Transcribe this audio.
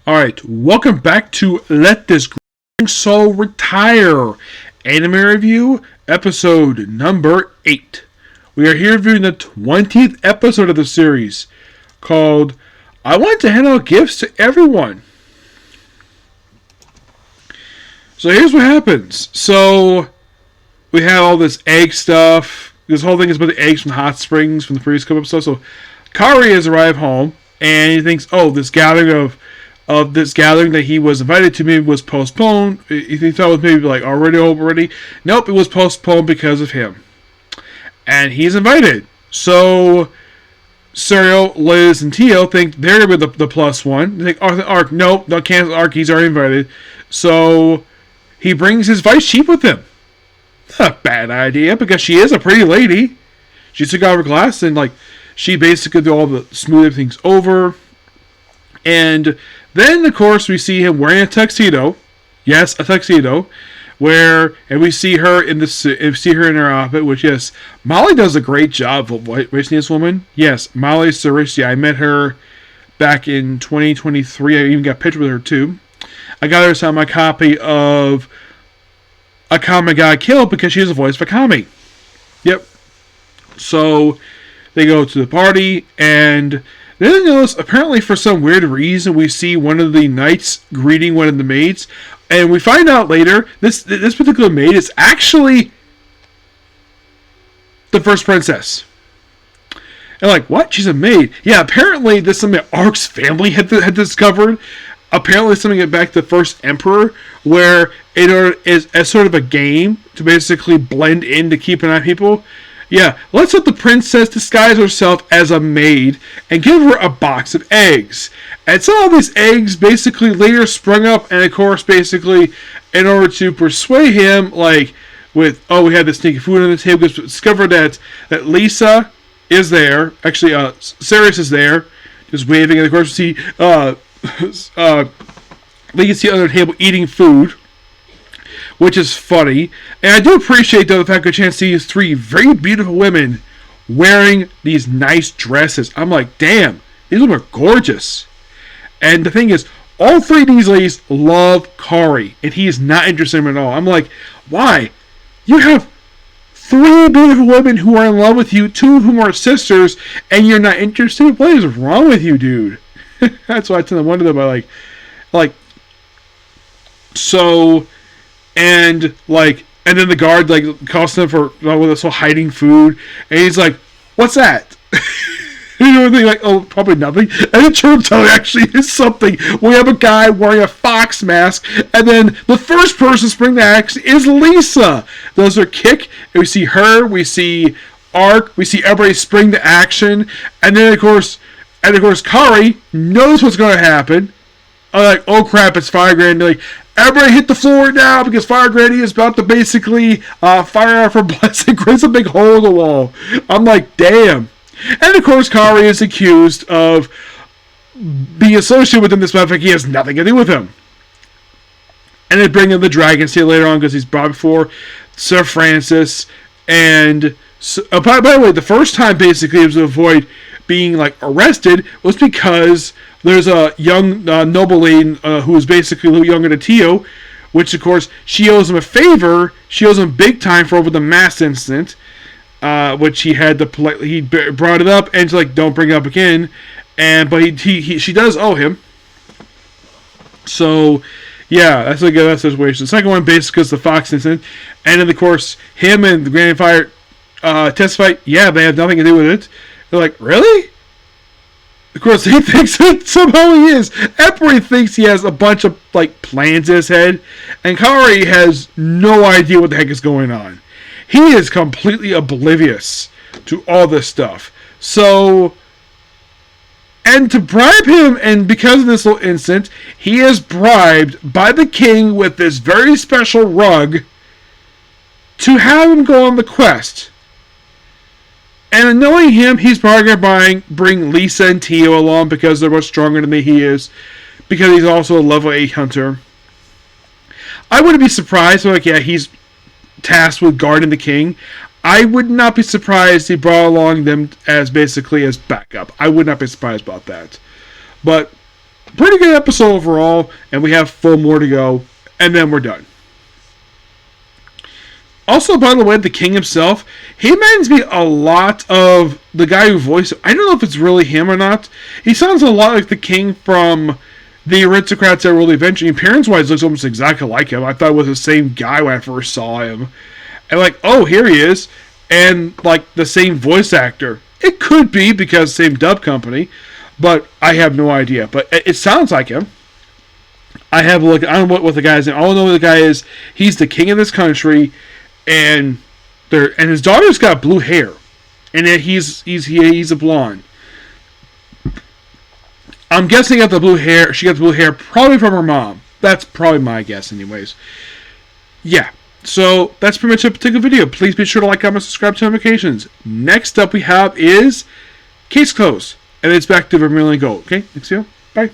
Alright, welcome back to Let This Grieving Soul Retire Anime Review, episode number 8. We are here reviewing the 20th episode of the series, called I Want to Hand Out Gifts to Everyone. So here's what happens. So, we have all this egg stuff. This whole thing is about the eggs from the hot springs from the previous couple episodes. So, Kari has arrived home, and he thinks, this gathering this gathering that he was invited to maybe was postponed. He thought it was maybe like already. Nope, it was postponed because of him. And he's invited. So Serial, Liz, and Tio think they're going to be the plus one. They think Ark, nope, don't cancel Ark, he's already invited. So he brings his vice chief with him. Not a bad idea, because she is a pretty lady. She took out her glass and she basically did all the smoothing things over. And then, of course, we see him wearing a tuxedo. Yes, a tuxedo. And we see her in her outfit, which, yes, Molly does a great job of voicing this woman. Yes, Molly Cerisi. I met her back in 2023. I even got a picture with her, too. I got her to sign my copy of Akame Got Killed because she is the voice of Akame. Yep. So, they go to the party, and then notice, apparently for some weird reason, we see one of the knights greeting one of the maids, and we find out later, this particular maid is actually the first princess. And what? She's a maid? Yeah, apparently this is something that Ark's family had discovered. Apparently something back to the first emperor, where it is as sort of a game to basically blend in to keep an eye on people. Yeah, let's let the princess disguise herself as a maid and give her a box of eggs. And so all these eggs basically later sprung up, and of course, basically, in order to persuade him, we had this sneaky food on the table, because we discovered that Lisa is there. Actually, Sirius is there, just waving, and of course, we see, Legacy under the table eating food, which is funny. And I do appreciate, though, the fact I got a chance to see these three very beautiful women wearing these nice dresses. I'm like, damn, these women are gorgeous. And the thing is, all three of these ladies love Kari, and he is not interested in them at all. I'm like, why? You have three beautiful women who are in love with you, two of whom are sisters, and you're not interested? What is wrong with you, dude? That's why I tend to wonder about, so... And then the guard calls him for this whole hiding food, and he's like, "What's that?" You know, they're probably nothing. And it turns out it actually is something. We have a guy wearing a fox mask, and then the first person to spring the axe is Lisa. Does her kick, and we see her, we see Ark, we see everybody spring to action, and then of course Kari knows what's going to happen. Oh crap, it's Fire Granny. Everybody hit the floor now, because Fire Granny is about to basically fire out her blessing, creates a big hole in the wall. I'm like, damn. And of course, Kari is accused of being associated with him, this matter. He has nothing to do with him. And they bring in the dragon seal later on, because he's brought before Sir Francis. And by the way, the first time basically he was to avoid being arrested was because there's a young nobleman who is basically a little younger than Tio, which of course she owes him a favor. She owes him big time for over the mass incident, which he had to politely brought it up, and she's don't bring it up again. But she does owe him. So yeah, that's that situation. The second one basically is the Fox incident, and then of course him and the Grandfather testify. Yeah, they have nothing to do with it. They're like, really? Of course, he thinks that somehow he is. Everybody thinks he has a bunch of plans in his head, and Kari has no idea what the heck is going on. He is completely oblivious to all this stuff. So, and to bribe him, and because of this little incident, he is bribed by the king with this very special rug to have him go on the quest. And knowing him, he's probably going to bring Lisa and Tio along, because they're much stronger than he is, because he's also a level 8 hunter. I wouldn't be surprised, he's tasked with guarding the king. I would not be surprised he brought along them as basically as backup. I would not be surprised about that. But pretty good episode overall, and we have 4 more to go, and then we're done. Also, by the way, the king himself, he reminds me a lot of the guy who voiced it. I don't know if it's really him or not. He sounds a lot like the king from the Aristocrats that Rule the Adventure. Appearance-wise, looks almost exactly like him. I thought it was the same guy when I first saw him. And like, oh, here he is. And like, the same voice actor. It could be because same dub company, but I have no idea. But it sounds like him. I have a look. I don't know what the guy's name. All I know the guy is, he's the king of this country. And his daughter's got blue hair, and he's a blonde. I'm guessing at the blue hair. She got the blue hair probably from her mom. That's probably my guess, anyways. Yeah. So that's pretty much it for the video. Please be sure to like, comment, subscribe to notifications. Next up we have is Case Closed, and it's back to Vermilion Gold. Okay, thanks you. Bye.